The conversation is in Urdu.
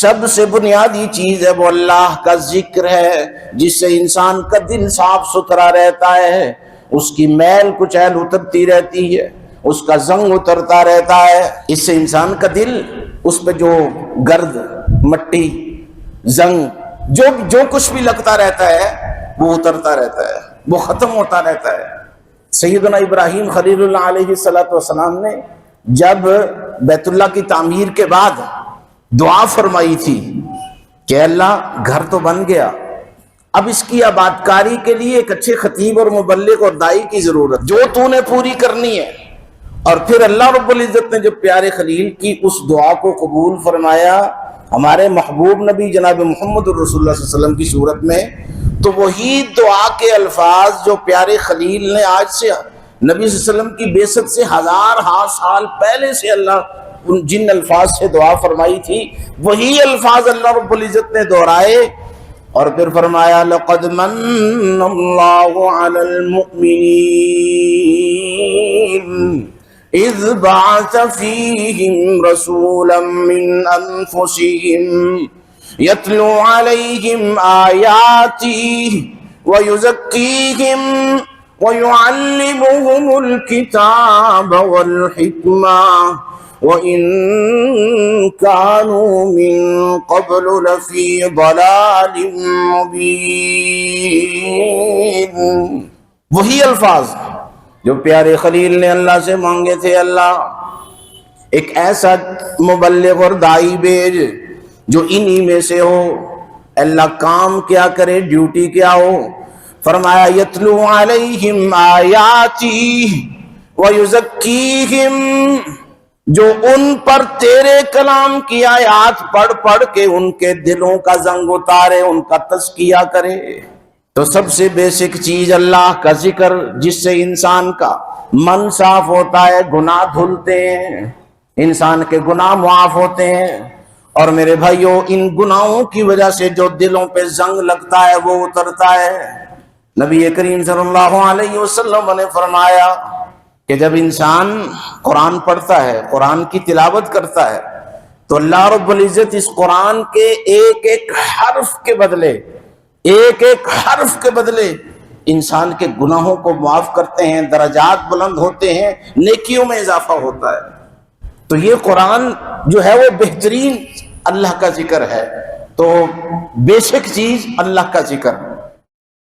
سب سے بنیادی چیز ہے وہ اللہ کا ذکر ہے، جس سے انسان کا دل صاف ستھرا رہتا ہے، اس کی میل کچیل اترتی رہتی ہے، اس کا زنگ اترتا رہتا ہے۔ اس سے انسان کا دل، اس پہ جو گرد، مٹی، زنگ، جو کچھ بھی لگتا رہتا ہے وہ اترتا رہتا ہے، وہ ختم ہوتا رہتا ہے۔ سیدنا ابراہیم خلیل اللہ علیہ السلام نے جب بیت اللہ کی تعمیر کے بعد دعا فرمائی تھی کہ اللہ گھر تو بن گیا، اب اس کی آباد کاری کے لیے ایک اچھے خطیب اور مبلغ اور دائی کی ضرورت، جو تو نے پوری کرنی ہے۔ اور پھر اللہ رب العزت نے جب پیارے خلیل کی اس دعا کو قبول فرمایا ہمارے محبوب نبی جناب محمد الرسول اللہ صلی اللہ علیہ وسلم کی صورت میں، تو وہی دعا کے الفاظ جو پیارے خلیل نے آج سے نبی صلی اللہ علیہ وسلم کی بعثت سے ہزارہا سال پہلے سے اللہ جن الفاظ سے دعا فرمائی تھی، وہی الفاظ اللہ رب العزت نے دہرائے اور پھر فرمایا لَقَدْ مَنَّ اللَّهُ عَلَى الْمُؤْمِنِينَ إِذْ بَعَثَ فِيهِمْ رَسُولًا مِّنْ أَنفُسِهِمْ يَتْلُو عَلَيْهِمْ آيَاتِهِ وَيُزَكِّيهِمْ وَيُعَلِّمُهُمُ الْكِتَابَ وَالْحِكْمَةَ وَإِن كَانُوا مِن قَبْلُ لَفِي ضَلَالٍ مُبِينٍ۔ وہی الفاظ جو پیارے خلیل نے اللہ سے مانگے تھے، اللہ ایک ایسا مبلغ اور دائی بھیج جو انہی میں سے ہو۔ اللہ کام کیا کرے، ڈیوٹی کیا ہو؟ فرمایا یتلو علیہم آیاتی ویزکیہم، جو ان پر تیرے کلام کی آیات پڑھ پڑھ کے ان کے دلوں کا زنگ اتارے، ان کا تزکیہ کرے۔ تو سب سے بیسک چیز اللہ کا ذکر، جس سے انسان کا من صاف ہوتا ہے، گناہ دھلتے ہیں، انسان کے گناہ معاف ہوتے ہیں۔ اور میرے بھائیوں، ان گناہوں کی وجہ سے جو دلوں پہ زنگ لگتا ہے وہ اترتا ہے۔ نبی کریم صلی اللہ علیہ وسلم نے فرمایا کہ جب انسان قرآن پڑھتا ہے، قرآن کی تلاوت کرتا ہے، تو اللہ رب العزت اس قرآن کے ایک ایک حرف کے بدلے انسان کے گناہوں کو معاف کرتے ہیں، درجات بلند ہوتے ہیں، نیکیوں میں اضافہ ہوتا ہے۔ تو یہ قرآن جو ہے وہ بہترین اللہ کا ذکر ہے۔ تو بیسک چیز اللہ کا ذکر۔